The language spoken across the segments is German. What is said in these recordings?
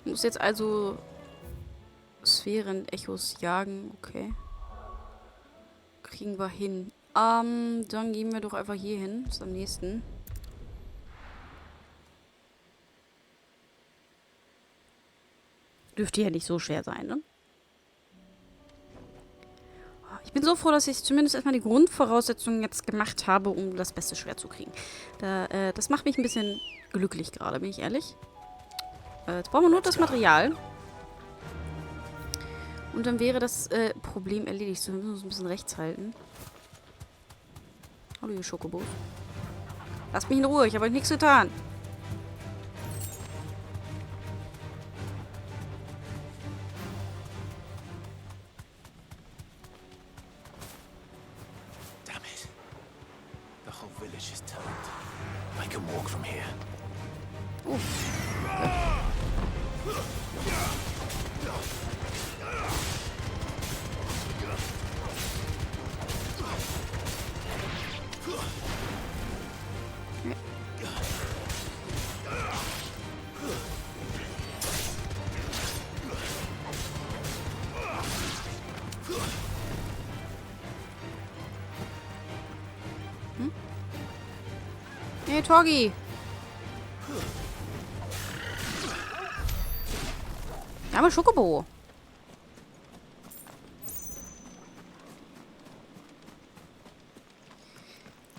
Ich muss jetzt also Sphären-Echos jagen. Okay. Kriegen wir hin. Dann gehen wir doch einfach hier hin. Ist am nächsten. Dürfte ja nicht so schwer sein, ne? Ich bin so froh, dass ich zumindest erstmal die Grundvoraussetzungen jetzt gemacht habe, um das beste Schwert zu kriegen. Das macht mich ein bisschen glücklich gerade, bin ich ehrlich. Jetzt brauchen wir nur das Material. Und dann wäre das Problem erledigt. So, wir müssen uns ein bisschen rechts halten. Hallo, ihr Schokobos. Lasst mich in Ruhe, ich habe euch nichts getan. Damn it. The whole village is turned. I can walk from here. Oh. Hey, Torgi. Ja, aber Schokobo.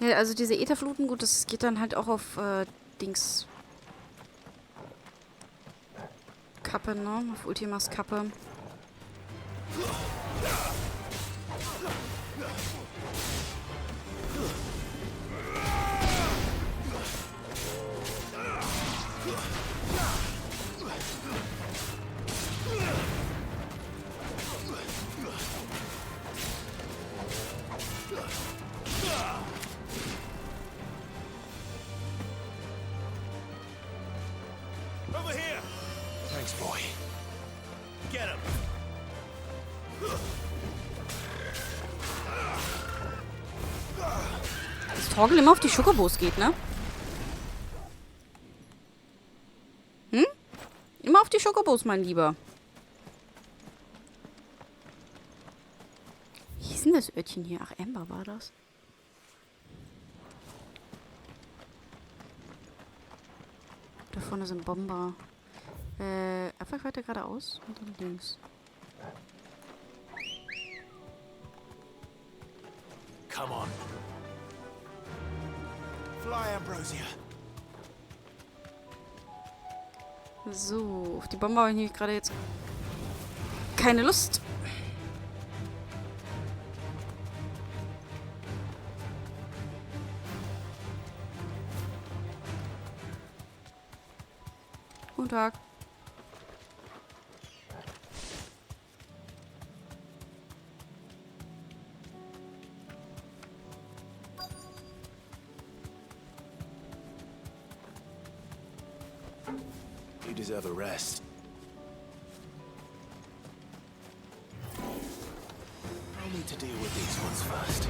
Ja, also diese Ätherfluten, gut, das geht dann halt auch auf Dings Kappe, ne? Auf Ultimas Kappe. Over here! Thanks, boy. Get him! Dass Torgel immer auf die Schokobos geht, ne? Hm? Immer auf die Schokobos, mein Lieber. Wie hieß denn das Örtchen hier? Ach, Amber war das. Da vorne sind Bomber. Einfach weiter geradeaus und dann links. Come on. Fly, Ambrosia. So, auf die Bomber habe ich nämlich gerade jetzt keine Lust. Guten Tag. You deserve a rest. I'll need to deal with these ones first.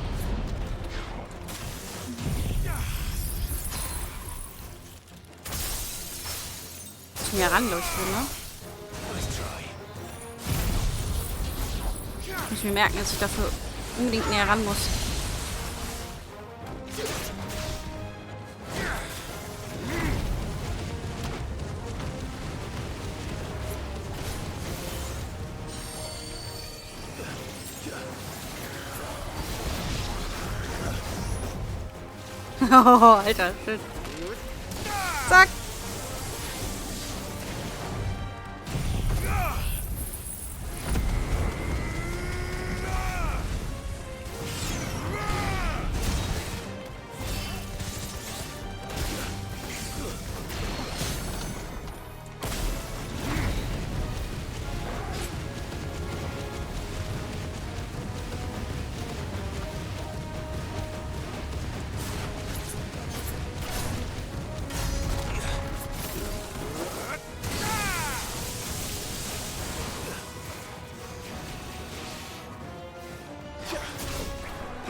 Muss mir ranleuchten, ne? Nice try. Ich muss mir merken, dass ich dafür unbedingt näher ran muss. Oh, Alter, schön. Zack.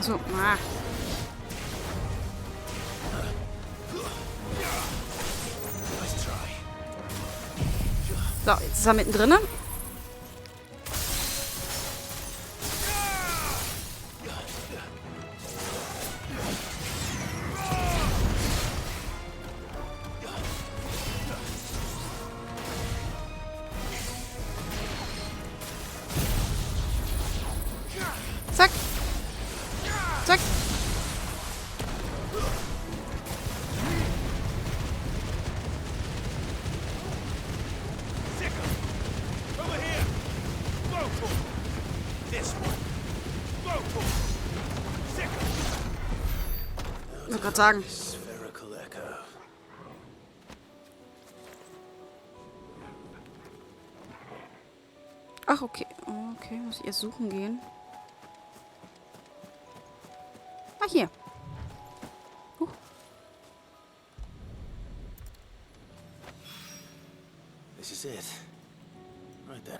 So, ah. Nice try. So, jetzt ist er mittendrin. Zack. Zack. Ich wollte gerade sagen. Ach, okay. Okay, muss ich erst suchen gehen. Ah, hier. This is it. Right then.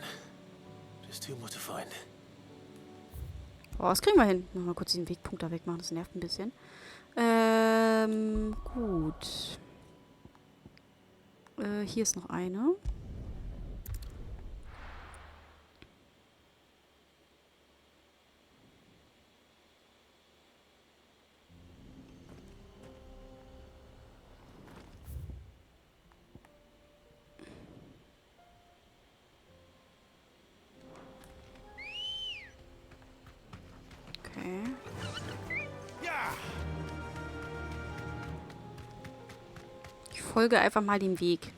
Just two more to find. Oh, das kriegen wir hin. Mal kurz diesen Wegpunkt da wegmachen, das nervt ein bisschen. Gut. Hier ist noch eine. Okay. Ich folge einfach mal dem Weg.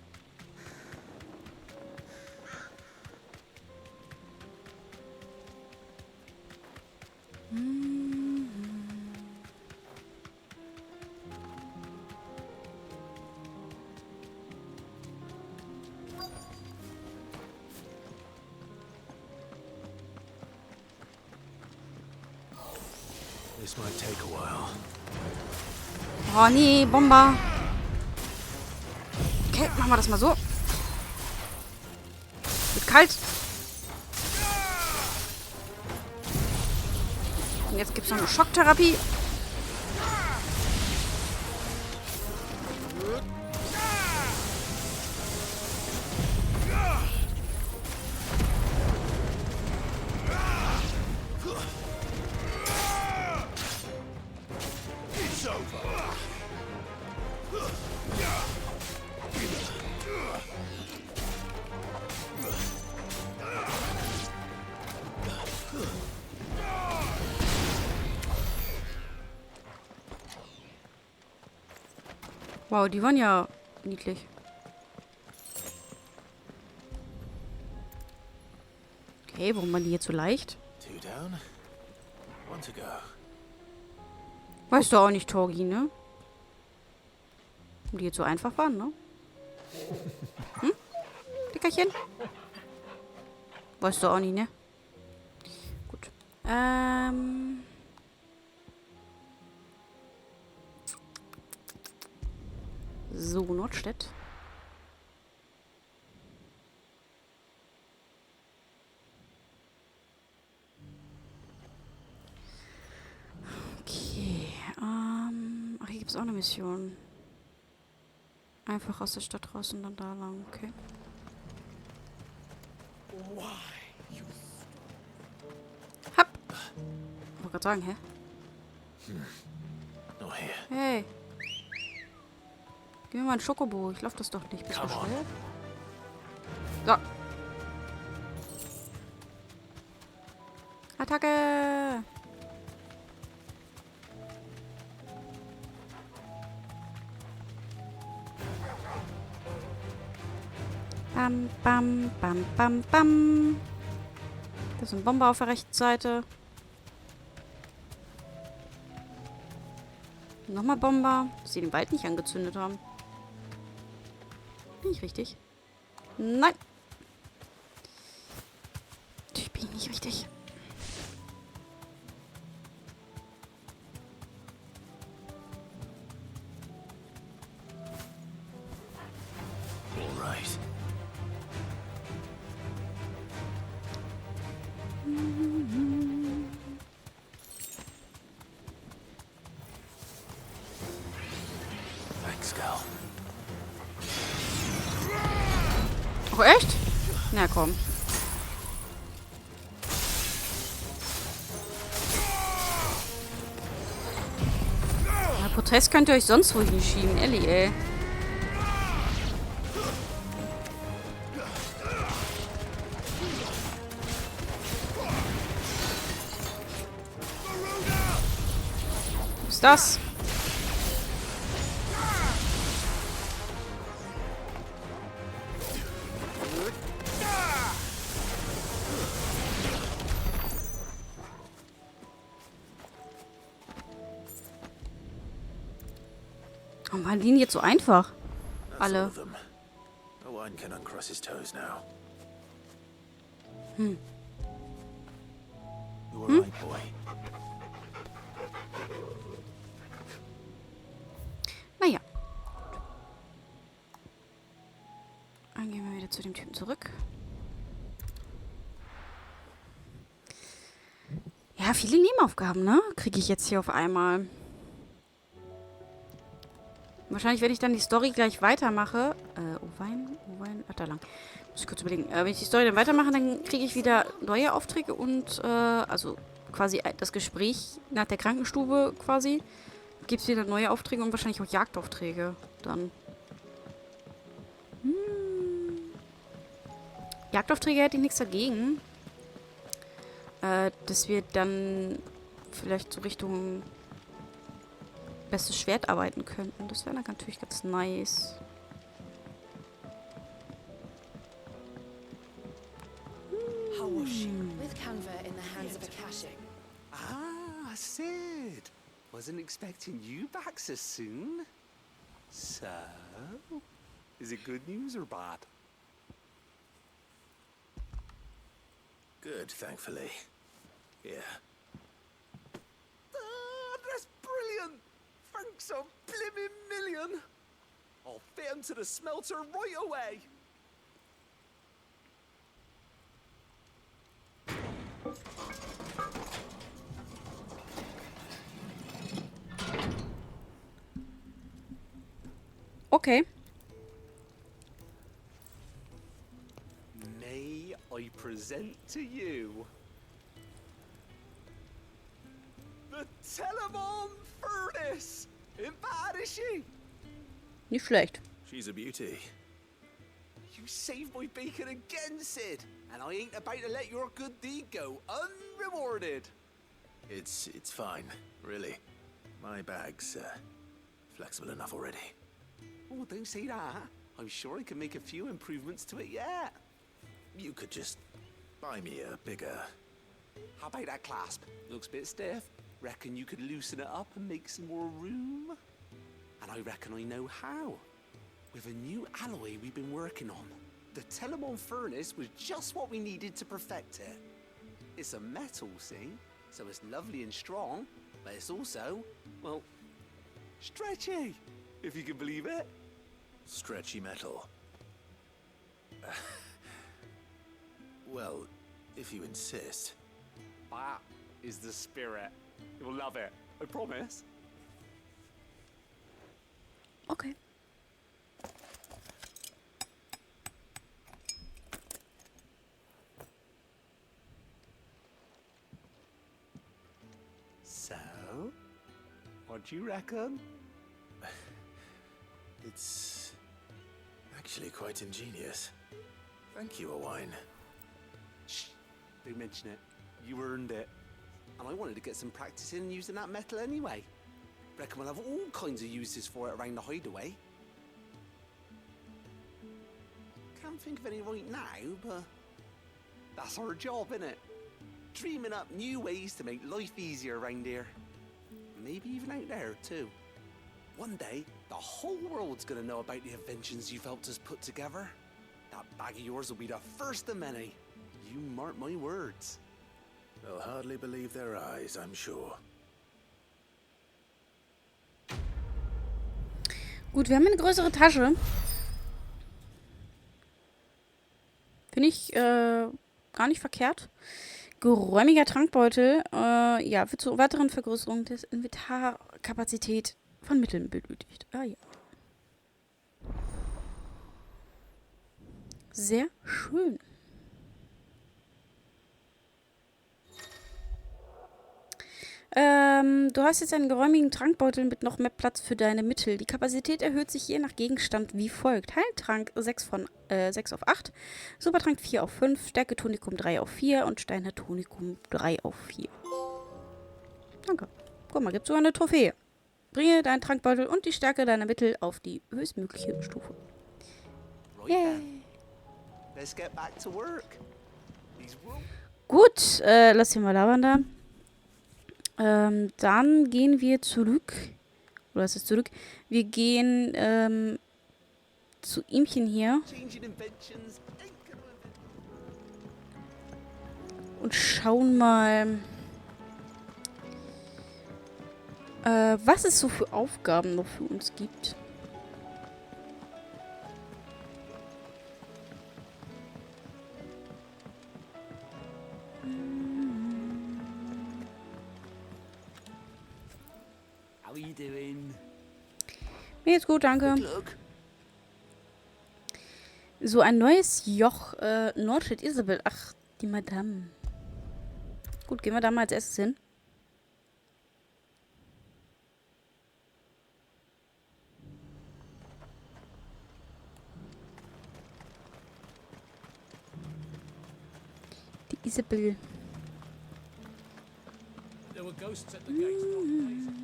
This might take a while. Oh nee, Bomber. Okay, machen wir das mal so. Wird kalt. Und jetzt gibt es noch eine Schocktherapie. Wow, die waren ja niedlich. Okay, warum waren die jetzt so leicht? Two down, one to go. Weißt du auch nicht, Torgi, ne? Und die jetzt so einfach waren, ne? Hm? Dickerchen? Weißt du auch nicht, ne? Gut. So, Nordstedt. Okay. Ach, hier gibt es auch eine Mission. Einfach aus der Stadt raus und dann da lang, okay. Hab! Ich wollte gerade sagen, hä? No here. Hey! Gib mir mal ein Schokobo. Ich lauf das doch nicht. Bist du bescheuert? So. Attacke! Bam, bam, bam, bam, bam. Da ist ein Bomber auf der rechten Seite. Nochmal Bomber. Dass sie den Wald nicht angezündet haben. Bin ich richtig? Nein. Ich bin nicht richtig. All right. Thanks, Gal. Oh, echt? Na komm. Ja, Protest könnt ihr euch sonst wo hinschieben, ehrlich, ey. Was ist das? Warum waren die denn jetzt so einfach? That's Alle. all of them. Owen can uncross his toes now. You all right, boy? Naja. Dann gehen wir wieder zu dem Typen zurück. Ja, viele Nebenaufgaben, ne? Kriege ich jetzt hier auf einmal. Wahrscheinlich, wenn ich dann die Story gleich weitermache. Unruhen, muss ich kurz überlegen. Wenn ich die Story dann weitermache, dann kriege ich wieder neue Aufträge und, also quasi das Gespräch nach der Krankenstube quasi. Gibt es wieder neue Aufträge und wahrscheinlich auch Jagdaufträge dann. Jagdaufträge hätte ich nichts dagegen. Dass wir dann vielleicht so Richtung bestes Schwert arbeiten könnten. Das wäre natürlich ganz nice. How was she? With Canva in the hands of a caching. Ah, Sid. Wasn't expecting you back so soon. So, is it good news or bad? Good, thankfully. Yeah. Ah, that's brilliant. Thanks a blimmin' million. I'll fit 'em to the smelter right away. Okay. May I present to you the Telemon Furnace? Ain't bad, is she? Nicht schlecht. She's a beauty. You saved my bacon again, Sid, and I ain't about to let your good deed go unrewarded. It's fine, really. My bag's flexible enough already. Oh, don't say that. I'm sure I can make a few improvements to it yet. You could just buy me a bigger... How about that clasp? Looks a bit stiff. Reckon you could loosen it up and make some more room? And I reckon I know how. With a new alloy we've been working on. The Telemon Furnace was just what we needed to perfect it. It's a metal, see? So it's lovely and strong, but it's also, well, stretchy, if you can believe it. Stretchy metal. Well, if you insist. That is the spirit. You'll love it, I promise. Okay. So, what do you reckon? It's actually quite ingenious. Thank you, Owen. Shh, don't mention it. You earned it. And I wanted to get some practice in using that metal anyway. Reckon we'll have all kinds of uses for it around the hideaway. Can't think of any right now, but that's our job, innit? Dreaming up new ways to make life easier around here. Maybe even out there, too. One day, the whole world's gonna know about the inventions you've helped us put together. That bag of yours will be the first of many. You mark my words. They'll hardly believe their eyes, I'm sure. Gut, wir haben eine größere Tasche. Finde ich gar nicht verkehrt. Geräumiger Trankbeutel. Ja, wird zur weiteren Vergrößerung der Inventarkapazität von Mitteln benötigt. Ah ja. Sehr schön. Du hast jetzt einen geräumigen Trankbeutel mit noch mehr Platz für deine Mittel. Die Kapazität erhöht sich je nach Gegenstand wie folgt. Heiltrank 6 auf 8, Supertrank 4 auf 5, Stärke Tonikum 3 auf 4 und Steiner Tonikum 3 auf 4. Danke. Guck mal, gibt's sogar eine Trophäe. Bringe deinen Trankbeutel und die Stärke deiner Mittel auf die höchstmögliche Stufe. Right Yay. then. Let's get back to work. These Gut, lass hier mal labern da. Dann gehen wir zurück. Oder ist es zurück? Wir gehen zu ihmchen hier changing inventions ain't gonna und schauen mal, was es so für Aufgaben noch für uns gibt. How are you doing? Mir geht's gut, danke. Look. So ein neues Joch. Nordstedt Isabel. Ach, die Madame. Gut, gehen wir da mal als erstes hin. Die Isabel. There were ghosts at the gates not days ago.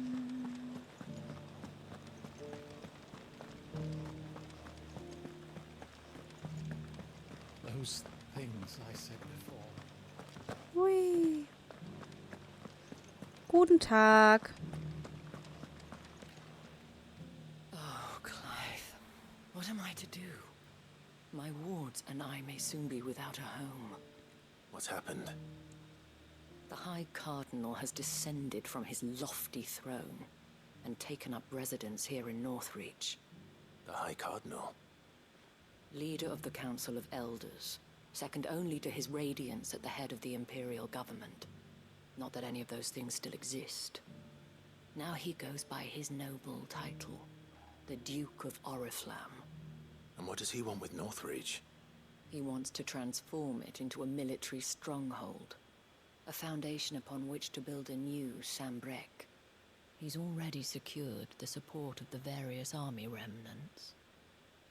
Those things I said before. Hui. Guten Tag. Oh, Clive. What am I to do? My wards and I may soon be without a home. What's happened? The High Cardinal has descended from his lofty throne and taken up residence here in Northreach. The High Cardinal. Leader of the Council of Elders, second only to his Radiance at the head of the Imperial government. Not that any of those things still exist. Now he goes by his noble title, the Duke of Oriflamme. And what does he want with Northreach? He wants to transform it into a military stronghold, a foundation upon which to build a new Sambrec. He's already secured the support of the various army remnants,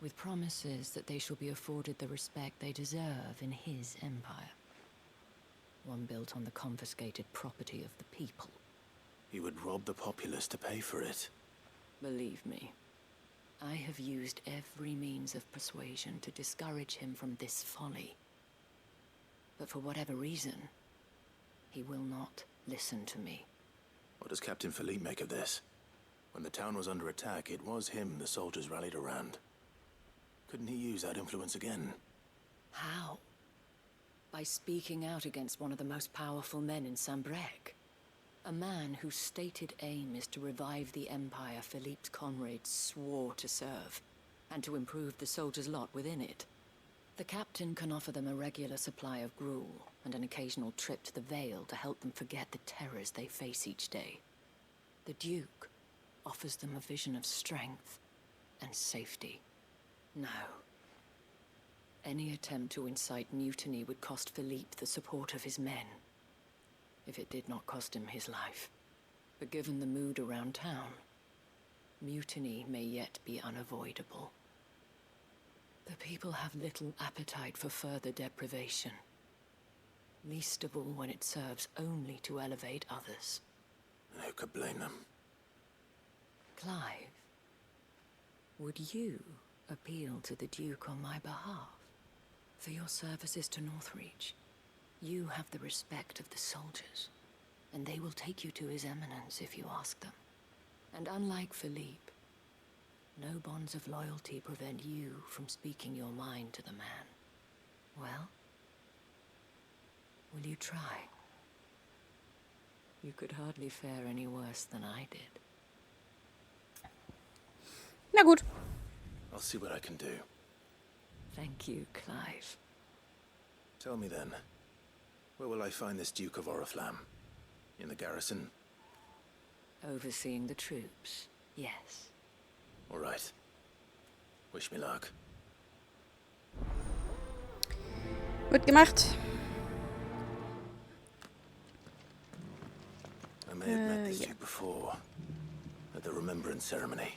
with promises that they shall be afforded the respect they deserve in his empire. One built on the confiscated property of the people. He would rob the populace to pay for it. Believe me, I have used every means of persuasion to discourage him from this folly. But for whatever reason, he will not listen to me. What does Captain Philippe make of this? When the town was under attack, it was him the soldiers rallied around. Couldn't he use that influence again? How? By speaking out against one of the most powerful men in Sambrec. A man whose stated aim is to revive the empire Philippe's comrades swore to serve, and to improve the soldiers' lot within it. The captain can offer them a regular supply of gruel, and an occasional trip to the Vale to help them forget the terrors they face each day. The Duke offers them a vision of strength and safety. No. Any attempt to incite mutiny would cost Philippe the support of his men, if it did not cost him his life. But given the mood around town, mutiny may yet be unavoidable. The people have little appetite for further deprivation, least of all when it serves only to elevate others. And who could blame them? Clive, would you appeal to the Duke on my behalf? For your services to Northreach, you have the respect of the soldiers, and they will take you to His Eminence if you ask them. And unlike Philippe, no bonds of loyalty prevent you from speaking your mind to the man. Well, will you try? You could hardly fare any worse than I did. Na gut. I'll see what I can do. Thank you, Clive. Tell me then, where will I find this Duke of Oriflamme? In the garrison? Overseeing the troops, yes. All right. Wish me luck. Wird gemacht. I may admit, entrance ceremony.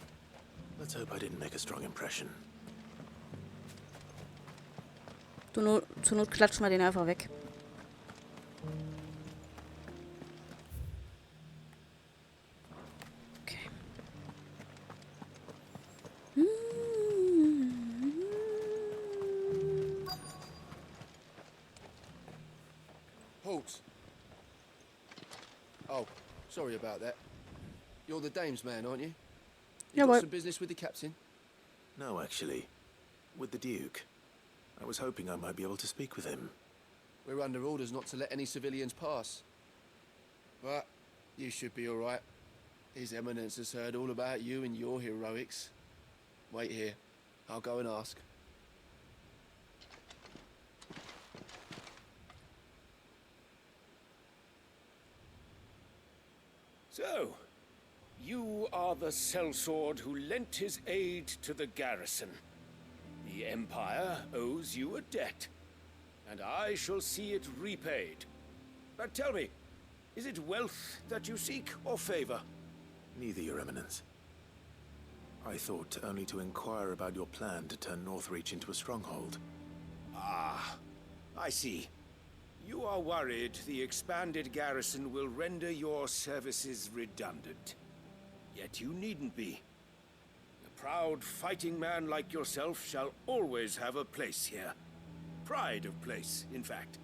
Let's hope I didn't make a strong impression. Zur Not klatschen wir den einfach weg. Okay. Halt! Oh, sorry about that. You're the dame's man, aren't you? Yeah, You got what? some business with the captain? No, actually. With the Duke. I was hoping I might be able to speak with him. We're under orders not to let any civilians pass. But you should be all right. His Eminence has heard all about you and your heroics. Wait here. I'll go and ask. So, you are the sellsword who lent his aid to the garrison. The Empire owes you a debt, and I shall see it repaid. But tell me, is it wealth that you seek, or favor? Neither, Your Eminence. I thought only to inquire about your plan to turn Northreach into a stronghold. Ah, I see. You are worried the expanded garrison will render your services redundant. Yet you needn't be. A proud fighting man like yourself shall always have a place here. Pride of place, in fact.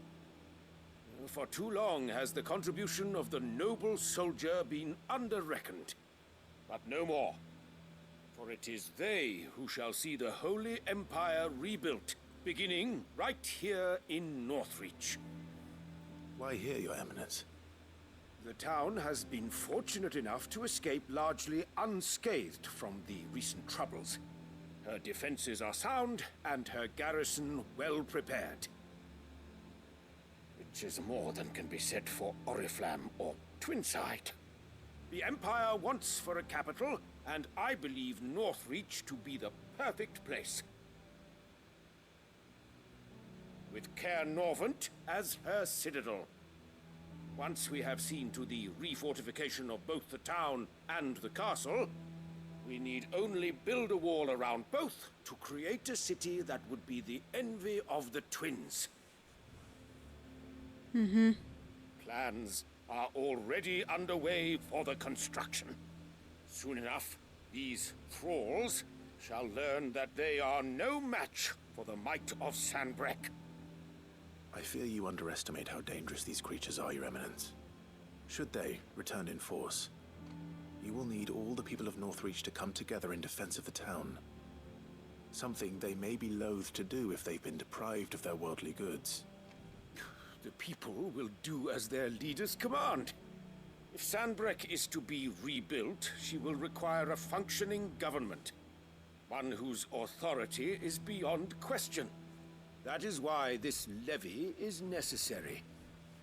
For too long has the contribution of the noble soldier been under-reckoned. But no more. For it is they who shall see the Holy Empire rebuilt, beginning right here in Northreach. Why here, Your Eminence? The town has been fortunate enough to escape largely unscathed from the recent troubles. Her defenses are sound, and her garrison well prepared. Which is more than can be said for Oriflamme or Twinside. The Empire wants for a capital, and I believe Northreach to be the perfect place. With Caer Norvent as her citadel. Once we have seen to the refortification of both the town and the castle, we need only build a wall around both to create a city that would be the envy of the twins. Plans are already underway for the construction. Soon enough, these thralls shall learn that they are no match for the might of Sanbreque. I fear you underestimate how dangerous these creatures are, Your Eminence. Should they return in force, you will need all the people of Northreach to come together in defense of the town. Something they may be loath to do if they've been deprived of their worldly goods. The people will do as their leaders command. If Sanbreque is to be rebuilt, she will require a functioning government. One whose authority is beyond question. That is why this levy is necessary.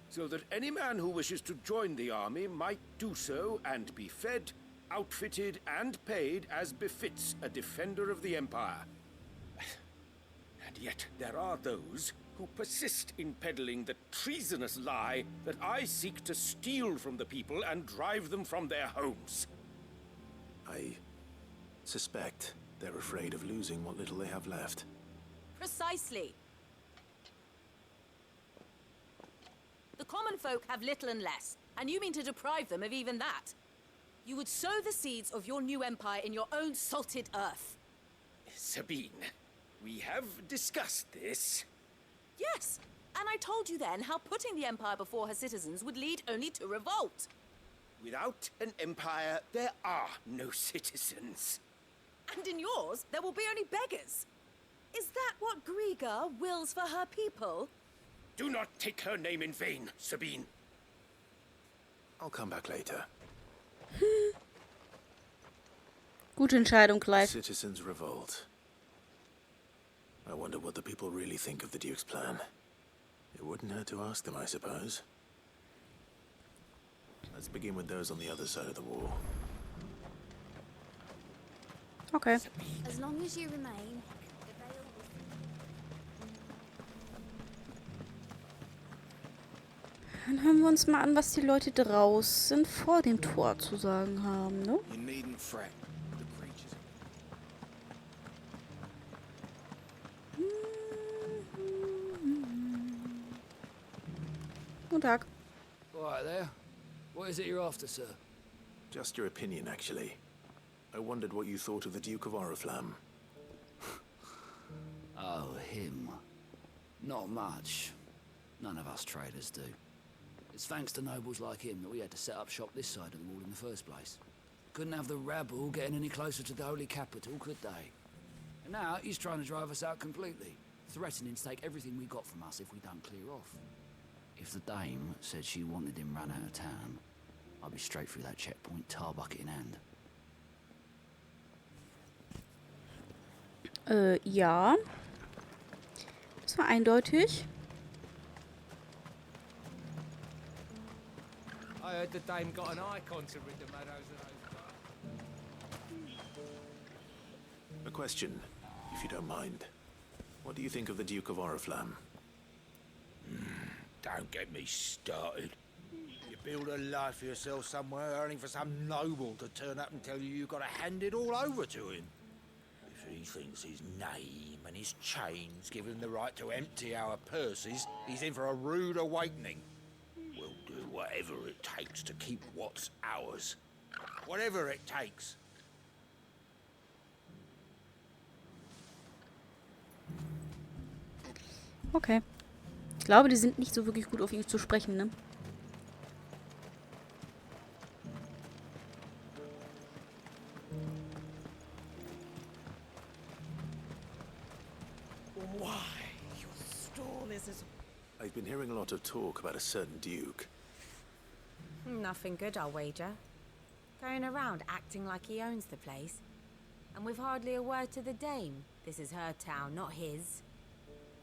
So that any man who wishes to join the army might do so and be fed, outfitted, and paid as befits a defender of the Empire. And yet there are those who persist in peddling the treasonous lie that I seek to steal from the people and drive them from their homes. I suspect they're afraid of losing what little they have left. Precisely. The common folk have little and less, and you mean to deprive them of even that. You would sow the seeds of your new empire in your own salted earth. Sabine, we have discussed this. Yes, and I told you then how putting the empire before her citizens would lead only to revolt. Without an empire, there are no citizens. And in yours, there will be only beggars. Is that what Griga wills for her people? Do not take her name in vain, Sabine. I'll come back later. Gute Entscheidung, Clive. Citizens revolt. I wonder what the people really think of the Duke's plan. It wouldn't hurt to ask them, I suppose. Let's begin with those on the other side of the wall. Okay. As long as you remain. Dann hören wir uns mal an, was die Leute draußen vor dem Tor zu sagen haben, ne? You needn't fret. Guten Tag. Right there. What is it you're after, sir? Just your opinion, actually. I wondered what you thought of the Duke of Oriflamme. Oh, him. Not much. None of us traders do. It's thanks to nobles like him that we had to set up shop this side of the wall in the first place. Couldn't have the rabble getting any closer to the holy capital, could they? And now he's trying to drive us out completely, threatening to take everything we got from us if we don't clear off. If the dame said she wanted him run out of town, I'd be straight through that checkpoint, tar bucket in hand. Ja. Das war eindeutig. I heard the dame got an icon to rid the meadows of those. A question, if you don't mind. What do you think of the Duke of Oriflamme? Don't get me started. You build a life for yourself somewhere, earning for some noble to turn up and tell you got to hand it all over to him. If he thinks his name and his chains give him the right to empty our purses, he's in for a rude awakening. We'll do whatever it takes to keep what's ours. Whatever it takes. Okay. Ich glaube, die sind nicht so wirklich gut auf ihn zu sprechen, ne? Why, your stall is as... I've been hearing a lot of talk about a certain duke. Nothing good, I'll wager. Going around acting like he owns the place. And with hardly a word to the dame. This is her town, not his.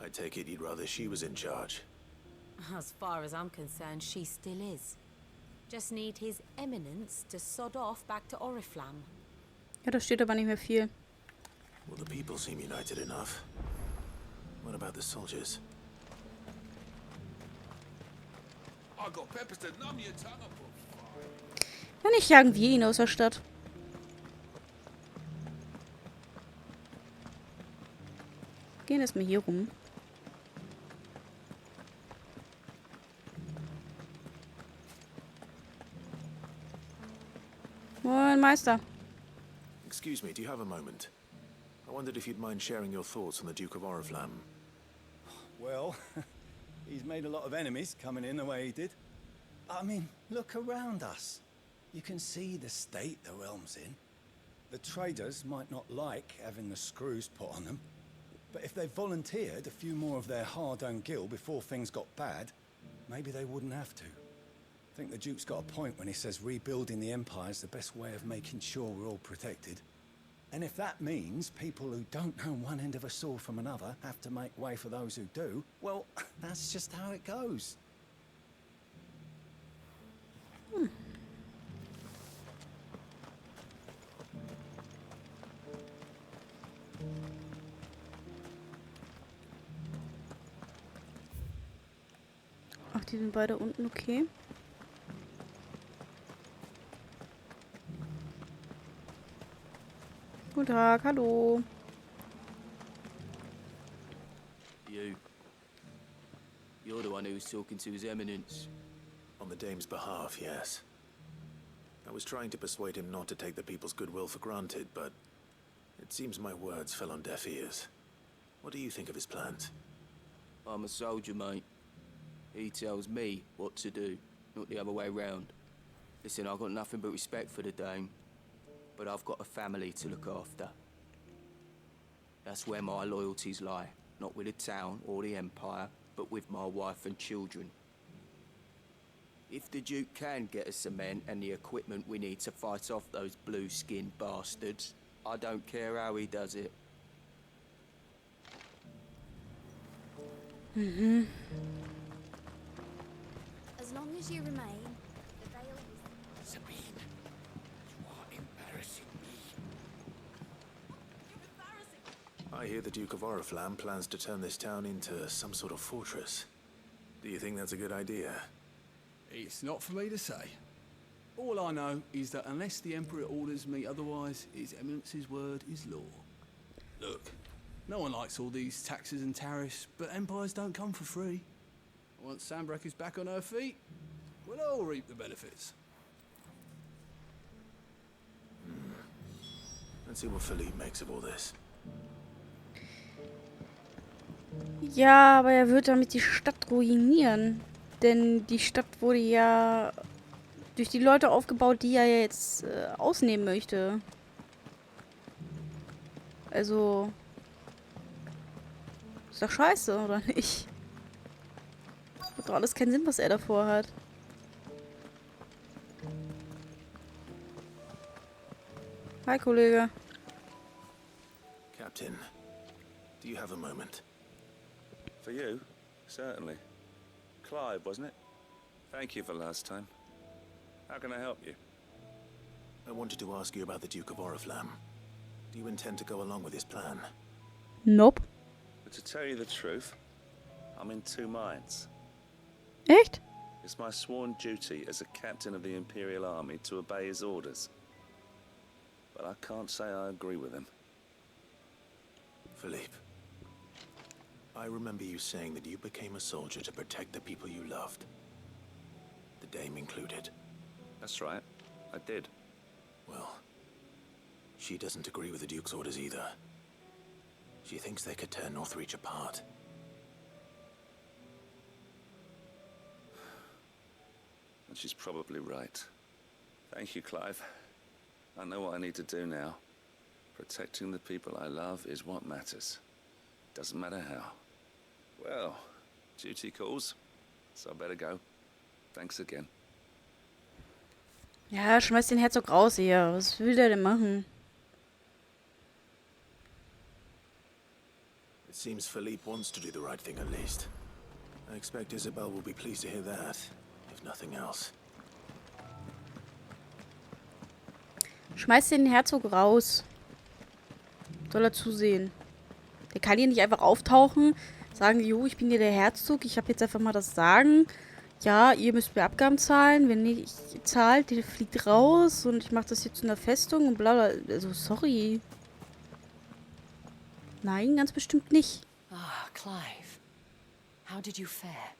I take it you'd rather she was in charge. As far as I'm concerned, she still is. Just need his eminence to sod off back to Oriflamme. Ja, da steht aber nicht mehr viel. Well, the people seem united enough. What about the soldiers? I got peppers to numb your tongue up. Wenn nicht, jagen wir ihn aus der Stadt. Gehen erstmal hier rum. Moin, Meister. Excuse me, do you have a moment? I wondered if you'd mind sharing your thoughts on the Duke of Oriflamme. Well, he's made a lot of enemies coming in the way he did. I mean, look around us. You can see the state the realm's in. The traders might not like having the screws put on them, but if they volunteered a few more of their hard-earned gil before things got bad, maybe they wouldn't have to. I think the Duke's got a point when he says rebuilding the Empire's the best way of making sure we're all protected. And if that means people who don't know one end of a sword from another have to make way for those who do, well, that's just how it goes. Ach, die sind beide unten, okay. Guten Tag, hallo. You're the one who was talking to his eminence. On the dame's behalf, yes. I was trying to persuade him not to take the people's goodwill for granted, but it seems my words fell on deaf ears. What do you think of his plans? I'm a soldier, mate. He tells me what to do, not the other way round. Listen, I've got nothing but respect for the dame, but I've got a family to look after. That's where my loyalties lie, not with the town or the Empire, but with my wife and children. If the Duke can get us some men and the equipment we need to fight off those blue-skinned bastards, I don't care how he does it. Mhm. As long as you remain, the veil is... Sabine, you are embarrassing me. I hear the Duke of Oriflamme plans to turn this town into some sort of fortress. Do you think that's a good idea? It's not for me to say. All I know is that unless the Emperor orders me otherwise, His Eminence's word is law. Look, no one likes all these taxes and tariffs, but empires don't come for free. Once Sanbreque is back on her feet, we'll all reap the benefits. Let's see what Philippe makes of all this. Ja, aber er wird damit die Stadt ruinieren. Denn die Stadt wurde ja durch die Leute aufgebaut, die er jetzt ausnehmen möchte. Also... Ist doch scheiße, oder nicht? Hat doch alles keinen Sinn, was er davor hat. Hi, Kollege. Captain, do you have a moment? For you? Certainly. Clive, wasn't it? Thank you for last time. How can I help you? I wanted to ask you about the Duke of Oriflamme. Do you intend to go along with his plan? Nope. But to tell you the truth, I'm in two minds. Echt? It's my sworn duty as a captain of the Imperial Army to obey his orders. But I can't say I agree with him. Philippe, I remember you saying that you became a soldier to protect the people you loved. The Dame included. That's right. I did. Well, she doesn't agree with the Duke's orders either. She thinks they could tear Northreach apart. And she's probably right. Thank you, Clive. I know what I need to do now. Protecting the people I love is what matters. Doesn't matter how. Well, duty calls, so I better go. Thanks again. Ja, schmeiß den Herzog raus hier. Was will der denn machen? It seems Philippe wants to do the right thing at least. I expect Isabel will be pleased to hear that, if nothing else. Schmeiß den Herzog raus. Soll er zusehen. Der kann hier nicht einfach auftauchen, sagen, jo, ich bin hier der Herzog, ich habe jetzt einfach mal das Sagen. Ja, ihr müsst mir Abgaben zahlen, wenn nicht zahlt, der fliegt raus und ich mache das hier zu einer Festung und bla bla. Also, sorry. Nein, ganz bestimmt nicht. Ah, Clive. How did you fare?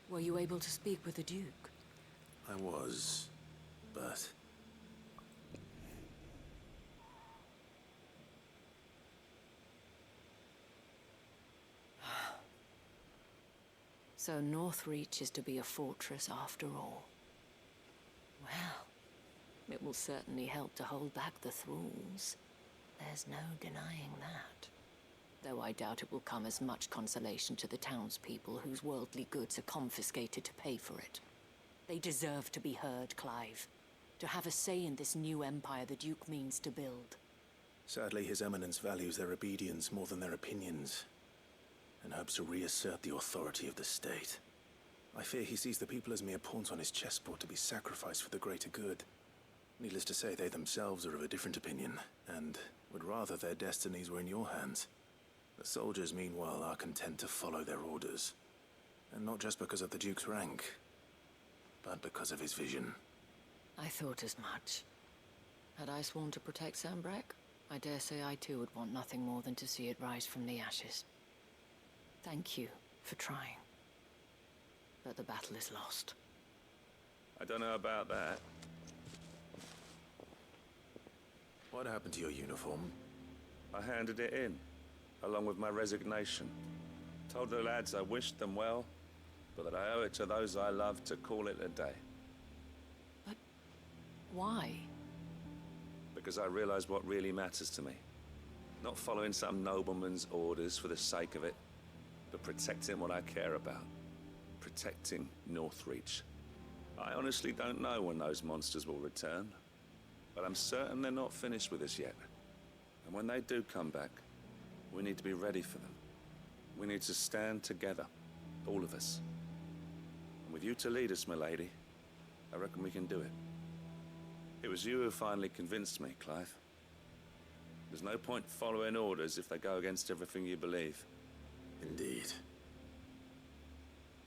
Were you able to speak with the Duke? I was, but... So Northreach is to be a fortress after all. Well, it will certainly help to hold back the thralls. There's no denying that. Though I doubt it will come as much consolation to the townspeople whose worldly goods are confiscated to pay for it. They deserve to be heard, Clive. To have a say in this new empire the Duke means to build. Sadly, His Eminence values their obedience more than their opinions, and hopes to reassert the authority of the state. I fear he sees the people as mere pawns on his chessboard to be sacrificed for the greater good. Needless to say, they themselves are of a different opinion, and would rather their destinies were in your hands. The soldiers, meanwhile, are content to follow their orders. And not just because of the Duke's rank, but because of his vision. I thought as much. Had I sworn to protect Sanbreque, I dare say I too would want nothing more than to see it rise from the ashes. Thank you for trying. But the battle is lost. I don't know about that. What happened to your uniform? I handed it in, along with my resignation. Told the lads I wished them well, but that I owe it to those I love to call it a day. But why? Because I realize what really matters to me. Not following some nobleman's orders for the sake of it, but protecting what I care about. Protecting Northreach. I honestly don't know when those monsters will return, but I'm certain they're not finished with us yet. And when they do come back, we need to be ready for them. We need to stand together, all of us. And with you to lead us, my lady, I reckon we can do it. It was you who finally convinced me, Clive. There's no point following orders if they go against everything you believe. Indeed.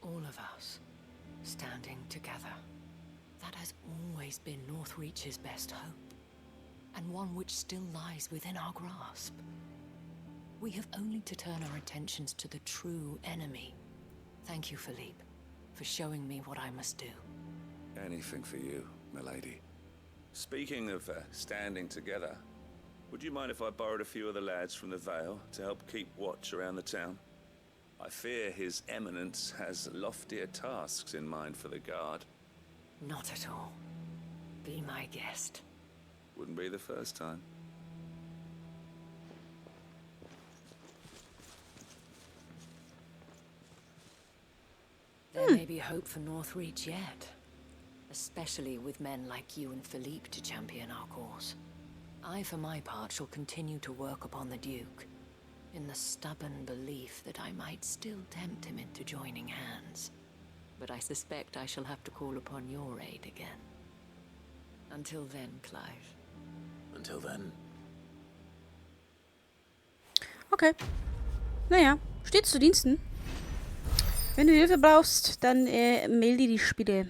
All of us, standing together. That has always been Northreach's best hope, and one which still lies within our grasp. We have only to turn our attentions to the true enemy. Thank you, Philippe. for showing me what I must do. Anything for you, milady. Speaking of standing together, would you mind if I borrowed a few of the lads from the Vale to help keep watch around the town? I fear His Eminence has loftier tasks in mind for the guard. Not at all. Be my guest. Wouldn't be the first time. There may be hope for Northreach yet. Especially with men like you and Philippe to champion our cause. I, for my part, shall continue to work upon the Duke, in the stubborn belief that I might still tempt him into joining hands. But I suspect I shall have to call upon your aid again. Until then, Clive. Until then. Okay. Naja, stets zu Diensten. Wenn du Hilfe brauchst, dann melde dich bitte.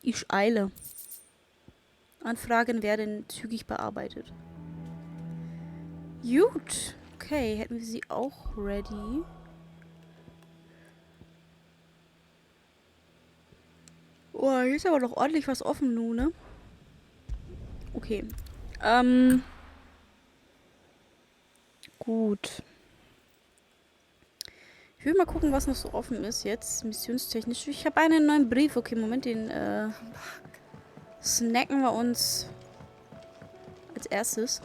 Ich eile. Anfragen werden zügig bearbeitet. Gut. Okay, hätten wir sie auch ready. Oh, hier ist aber noch ordentlich was offen nun, ne? Okay. Gut. Ich will mal gucken, was noch so offen ist jetzt, missionstechnisch. Ich habe einen neuen Brief. Okay, Moment, den snacken wir uns als erstes.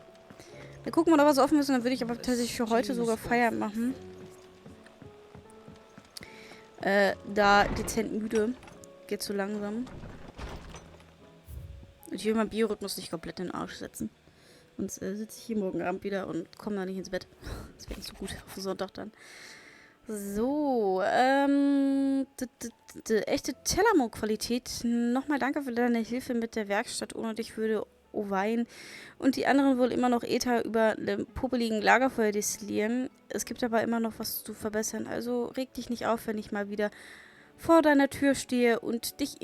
Dann gucken wir noch, was offen ist, und dann würde ich aber tatsächlich für heute sogar Feierabend machen. Da dezent müde. Geht zu langsam. Und ich will meinen Biorhythmus nicht komplett in den Arsch setzen. Sonst sitze ich hier morgen Abend wieder und komme da nicht ins Bett. Das wäre nicht so gut auf den Sonntag dann. So, echte Tellermo-Qualität. Nochmal danke für deine Hilfe mit der Werkstatt. Ohne dich würde Owein und die anderen wohl immer noch Äther über dem puppeligen Lagerfeuer destillieren. Es gibt aber immer noch was zu verbessern. Also reg dich nicht auf, wenn ich mal wieder vor deiner Tür stehe und dich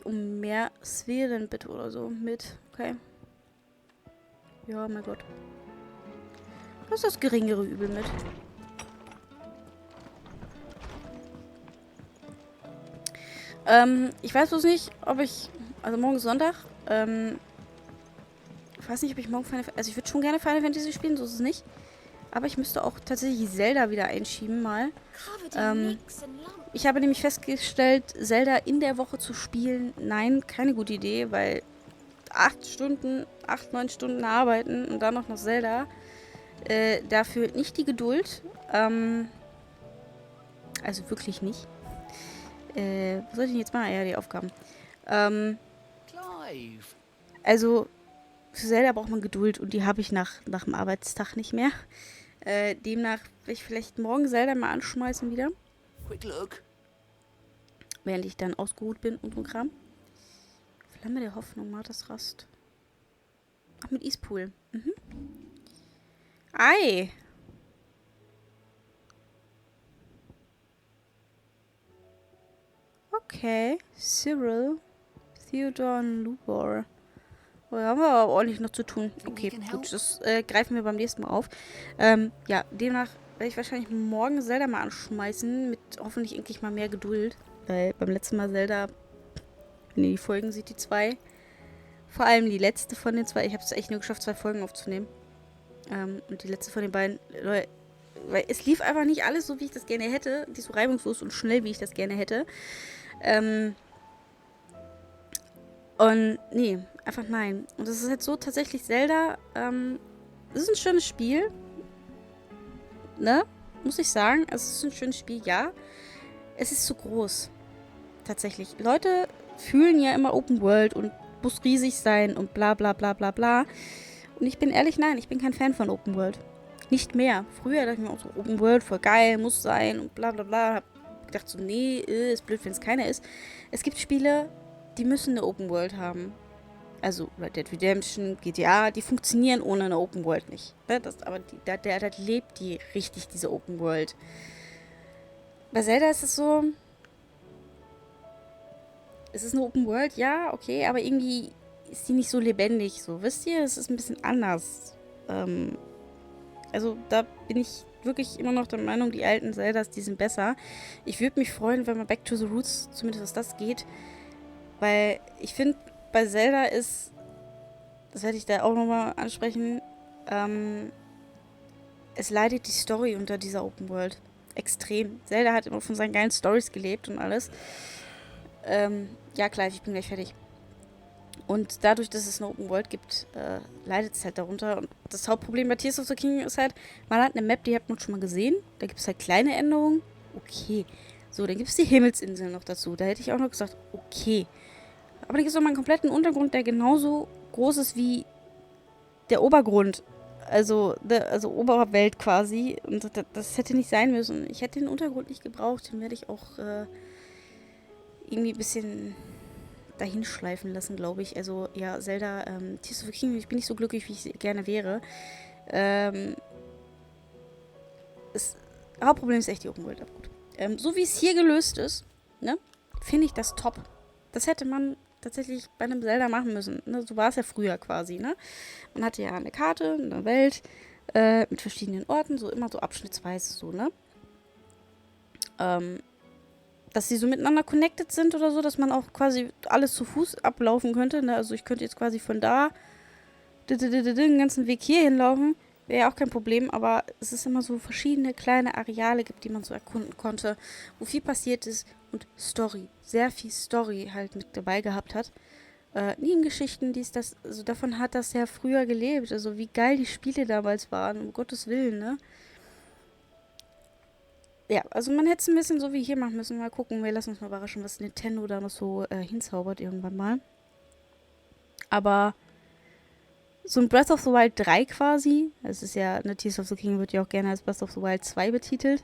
um mehr Sphären bitte oder so mit. Okay. Ja, mein Gott. Das ist das geringere Übel mit. Ich weiß bloß nicht, ob ich... Also morgen ist Sonntag. Ich weiß nicht, ob ich morgen Final Fantasy... Also ich würde schon gerne Final Fantasy spielen, so ist es nicht. Aber ich müsste auch tatsächlich Zelda wieder einschieben mal. Ich habe nämlich festgestellt, Zelda in der Woche zu spielen, nein, keine gute Idee, weil 9 Stunden arbeiten und dann noch Zelda. Dafür nicht die Geduld. Also wirklich nicht. Was soll ich denn jetzt machen? Ja, die Aufgaben. Also, für Zelda braucht man Geduld und die habe ich nach dem Arbeitstag nicht mehr. Demnach will ich vielleicht morgen Zelda mal anschmeißen wieder. Quick look. Während ich dann ausgeruht bin und so Kram. Flamme der Hoffnung, Marthas Rast. Ach, mit Eastpool. Mhm. Ei! Okay. Cyril, Theodore und Lubor. Oh, da haben wir aber ordentlich noch zu tun. Okay, gut, das greifen wir beim nächsten Mal auf. Ja, demnach werde ich wahrscheinlich morgen Zelda mal anschmeißen, mit hoffentlich endlich mal mehr Geduld. Weil beim letzten Mal Zelda, wenn ihr die Folgen seht, die 2, vor allem die letzte von den 2, ich habe es echt nur geschafft, 2 Folgen aufzunehmen. Und die letzte von den beiden, Leute, weil es lief einfach nicht alles so, wie ich das gerne hätte, nicht so reibungslos und schnell, wie ich das gerne hätte. Und nee, einfach nein. Und das ist jetzt so tatsächlich Zelda, es ist ein schönes Spiel, ne, muss ich sagen, es ist ein schönes Spiel, ja. Es ist zu groß, tatsächlich. Leute fühlen ja immer Open World und muss riesig sein und bla bla bla bla bla. Und ich bin ehrlich, nein, ich bin kein Fan von Open World. Nicht mehr. Früher dachte ich mir auch so, Open World, voll geil, muss sein und bla bla bla. Hab gedacht so, nee, ist blöd, wenn es keiner ist. Es gibt Spiele, die müssen eine Open World haben. Also Red Dead Redemption, GTA, die funktionieren ohne eine Open World nicht. Aber da lebt die richtig, diese Open World. Bei Zelda ist es so, es ist eine Open World, ja, okay, aber irgendwie ist die nicht so lebendig, so, wisst ihr? Es ist ein bisschen anders. Also da bin ich wirklich immer noch der Meinung, die alten Zeldas, die sind besser. Ich würde mich freuen, wenn man Back to the Roots, zumindest was das geht. Weil ich finde, bei Zelda ist, das werde ich da auch nochmal ansprechen, es leidet die Story unter dieser Open World. Extrem. Zelda hat immer von seinen geilen Stories gelebt und alles. Ja, Clive, ich bin gleich fertig. Und dadurch, dass es eine Open World gibt, leidet es halt darunter. Und das Hauptproblem bei Tears of the Kingdom ist halt, man hat eine Map, die habt man schon mal gesehen. Da gibt es halt kleine Änderungen. Okay. So, dann gibt es die Himmelsinseln noch dazu. Da hätte ich auch noch gesagt, okay. Aber dann gibt es noch mal einen kompletten Untergrund, der genauso groß ist wie der Obergrund. Also Oberwelt quasi. Und das hätte nicht sein müssen. Ich hätte den Untergrund nicht gebraucht. Den werde ich auch irgendwie ein bisschen dahinschleifen lassen, glaube ich. Also, ja, Zelda, Tears of the Kingdom, ich bin nicht so glücklich, wie ich gerne wäre. Das Hauptproblem ist echt die Open World. Aber gut. So wie es hier gelöst ist, ne, finde ich das top. Das hätte man tatsächlich bei einem Zelda machen müssen. Ne? So war es ja früher quasi, ne? Man hatte ja eine Karte, eine Welt, mit verschiedenen Orten, so immer so abschnittsweise so, ne? Dass sie so miteinander connected sind oder so, dass man auch quasi alles zu Fuß ablaufen könnte. Ne? Also ich könnte jetzt quasi von da den ganzen Weg hier hinlaufen. Wäre ja auch kein Problem, aber es ist immer so verschiedene kleine Areale gibt, die man so erkunden konnte, wo viel passiert ist und Story, sehr viel Story halt mit dabei gehabt hat. Nebengeschichten, also davon hat das ja früher gelebt. Also wie geil die Spiele damals waren, um Gottes Willen, ne? Ja, also man hätte es ein bisschen so wie hier machen müssen. Mal gucken, wir lassen uns mal überraschen, was Nintendo da noch so hinzaubert irgendwann mal. Aber so ein Breath of the Wild 3 quasi, es ist ja, ne, Tears of the Kingdom wird ja auch gerne als Breath of the Wild 2 betitelt.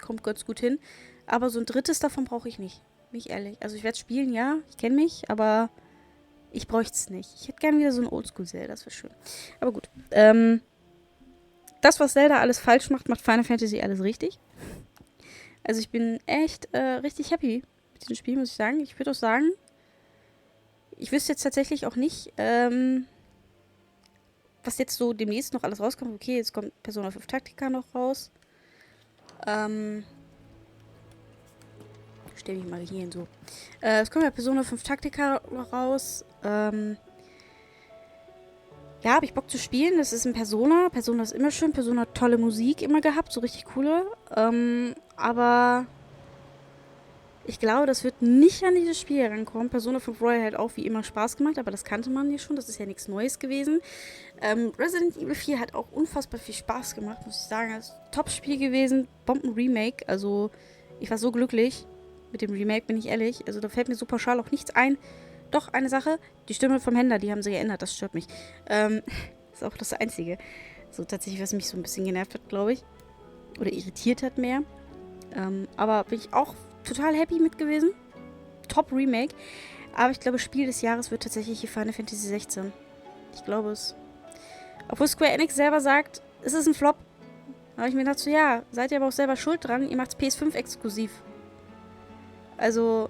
Kommt ganz gut hin. Aber so ein drittes davon brauche ich nicht. Bin ich ehrlich. Also ich werde spielen, ja, ich kenne mich, aber ich bräuchte es nicht. Ich hätte gerne wieder so ein Oldschool-Zelda, das wäre schön. Aber gut. Das, was Zelda alles falsch macht, macht Final Fantasy alles richtig. Also ich bin echt richtig happy mit diesem Spiel, muss ich sagen. Ich würde auch sagen, ich wüsste jetzt tatsächlich auch nicht, was jetzt so demnächst noch alles rauskommt. Okay, jetzt kommt Persona 5 Tactica noch raus. Stell mich mal hier hin so. Es kommt ja Persona 5 Tactica noch raus. Ja, habe ich Bock zu spielen. Das ist ein Persona. Persona ist immer schön. Persona hat tolle Musik immer gehabt. So richtig coole. Aber ich glaube, das wird nicht an dieses Spiel herankommen. Persona 5 Royal hat auch wie immer Spaß gemacht. Aber das kannte man ja schon. Das ist ja nichts Neues gewesen. Resident Evil 4 hat auch unfassbar viel Spaß gemacht, muss ich sagen. Das ist ein Top-Spiel gewesen. Bomben-Remake. Also, ich war so glücklich mit dem Remake, bin ich ehrlich. Also, da fällt mir so pauschal auch nichts ein. Doch, eine Sache, die Stimme vom Händler, die haben sie geändert, das stört mich. Ist auch das Einzige. So tatsächlich, was mich so ein bisschen genervt hat, glaube ich. Oder irritiert hat mehr. Aber bin ich auch total happy mit gewesen. Top Remake. Aber ich glaube, Spiel des Jahres wird tatsächlich hier Final Fantasy 16. Ich glaube es. Obwohl Square Enix selber sagt, es ist ein Flop. Da habe ich mir gedacht, so ja, seid ihr aber auch selber schuld dran. Ihr macht es PS5 exklusiv. Also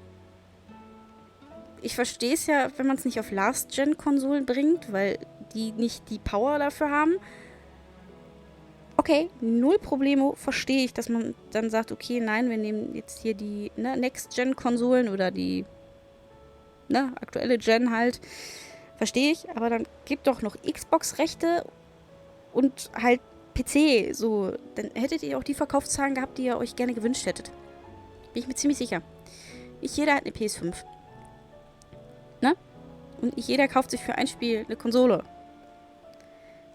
ich verstehe es ja, wenn man es nicht auf Last-Gen-Konsolen bringt, weil die nicht die Power dafür haben. Okay, null Problemo, verstehe ich, dass man dann sagt, okay, nein, wir nehmen jetzt hier die Next-Gen-Konsolen oder die aktuelle Gen halt. Verstehe ich, aber dann gebt doch noch Xbox-Rechte und halt PC. So, dann hättet ihr auch die Verkaufszahlen gehabt, die ihr euch gerne gewünscht hättet. Bin ich mir ziemlich sicher. Nicht jeder hat eine PS5. Ne? Und nicht jeder kauft sich für ein Spiel eine Konsole.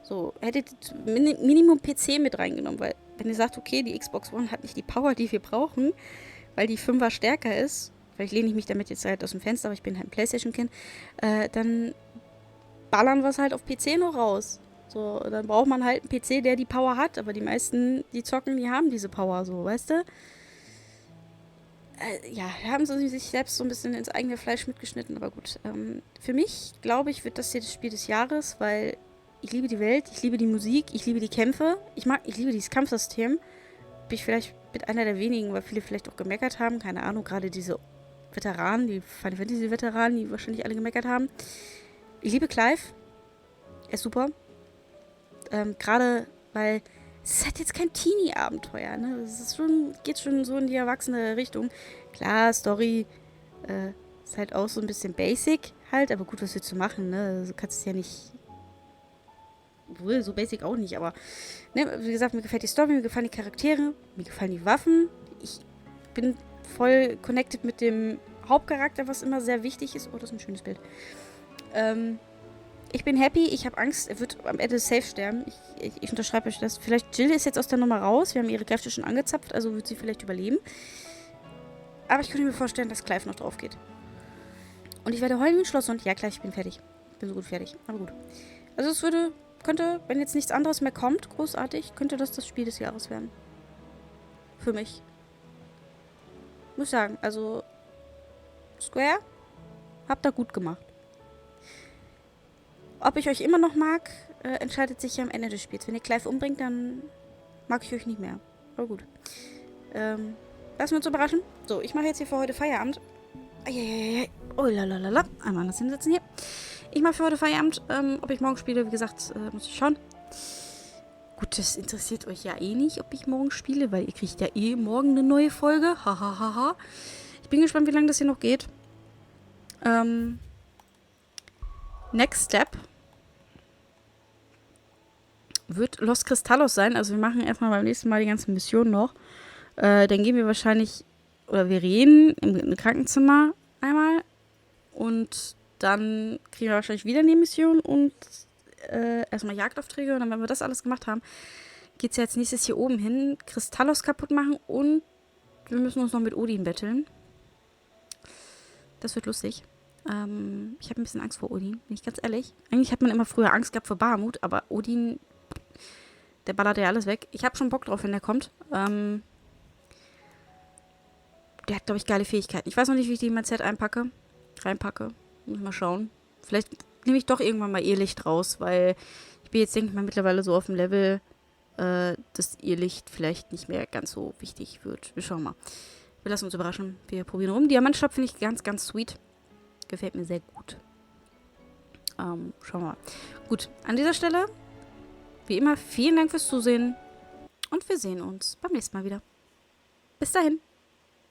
So, hättet Minimum PC mit reingenommen, weil wenn ihr sagt, okay, die Xbox One hat nicht die Power, die wir brauchen, weil die 5er stärker ist, vielleicht lehne ich mich damit jetzt halt aus dem Fenster, aber ich bin halt ein PlayStation-Kind, dann ballern wir es halt auf PC noch raus. So, dann braucht man halt einen PC, der die Power hat, aber die meisten, die zocken, die haben diese Power, so, weißt du? Ja, haben sie sich selbst so ein bisschen ins eigene Fleisch mitgeschnitten, aber gut. Für mich, glaube ich, wird das hier das Spiel des Jahres, weil ich liebe die Welt, ich liebe die Musik, ich liebe die Kämpfe, ich liebe dieses Kampfsystem. Bin ich vielleicht mit einer der wenigen, weil viele vielleicht auch gemeckert haben, keine Ahnung, gerade diese Veteranen, die Final Fantasy Veteranen, die wahrscheinlich alle gemeckert haben. Ich liebe Clive, er ist super. Gerade, weil es ist halt jetzt kein Teenie-Abenteuer, ne? Es ist schon, geht schon so in die erwachsene Richtung. Klar, Story ist halt auch so ein bisschen basic halt, aber gut, was willst du machen, ne? Du kannst es ja nicht... Obwohl, so basic auch nicht, aber ne, wie gesagt, mir gefällt die Story, mir gefallen die Charaktere, mir gefallen die Waffen. Ich bin voll connected mit dem Hauptcharakter, was immer sehr wichtig ist. Oh, das ist ein schönes Bild. Ich bin happy, ich habe Angst, er wird am Ende safe sterben. Ich unterschreibe euch das. Vielleicht Jill ist jetzt aus der Nummer raus, wir haben ihre Kräfte schon angezapft, also wird sie vielleicht überleben. Aber ich könnte mir vorstellen, dass Clive noch drauf geht. Und ich werde heulen wie ein Schlosshund. Ja, klar, ich bin fertig. Ich bin so gut fertig, aber gut. Also es könnte, wenn jetzt nichts anderes mehr kommt, großartig, könnte das Spiel des Jahres werden. Für mich. Muss sagen, also Square, habt ihr gut gemacht. Ob ich euch immer noch mag, entscheidet sich ja am Ende des Spiels. Wenn ihr Clive umbringt, dann mag ich euch nicht mehr. Aber gut. Lassen wir uns überraschen. So, ich mache jetzt hier für heute Feierabend. Oh, lalalala. Einmal anders hinsetzen hier. Ich mache für heute Feierabend. Ob ich morgen spiele, wie gesagt, muss ich schauen. Gut, das interessiert euch ja eh nicht, ob ich morgen spiele, weil ihr kriegt ja eh morgen eine neue Folge. Hahaha. Ich bin gespannt, wie lange das hier noch geht. Next Step wird Los Cristallos sein. Also wir machen erstmal beim nächsten Mal die ganzen Missionen noch. Dann gehen wir wahrscheinlich, oder wir reden im Krankenzimmer einmal. Und dann kriegen wir wahrscheinlich wieder eine Mission und erstmal Jagdaufträge. Und dann, wenn wir das alles gemacht haben, geht es ja als nächstes hier oben hin. Cristallos kaputt machen und wir müssen uns noch mit Odin betteln. Das wird lustig. Ich habe ein bisschen Angst vor Odin, bin ich ganz ehrlich. Eigentlich hat man immer früher Angst gehabt vor Bahamut, aber Odin, der ballert ja alles weg. Ich habe schon Bock drauf, wenn der kommt. Der hat, glaube ich, geile Fähigkeiten. Ich weiß noch nicht, wie ich die in mein Set reinpacke. Muss mal schauen. Vielleicht nehme ich doch irgendwann mal ihr Licht raus, weil ich bin jetzt, denke ich mal, mittlerweile so auf dem Level, dass ihr Licht vielleicht nicht mehr ganz so wichtig wird. Wir schauen mal. Wir lassen uns überraschen. Wir probieren rum. Diamantstab finde ich ganz, ganz sweet. Gefällt mir sehr gut. Schauen wir mal. Gut, an dieser Stelle, wie immer, vielen Dank fürs Zusehen und wir sehen uns beim nächsten Mal wieder. Bis dahin.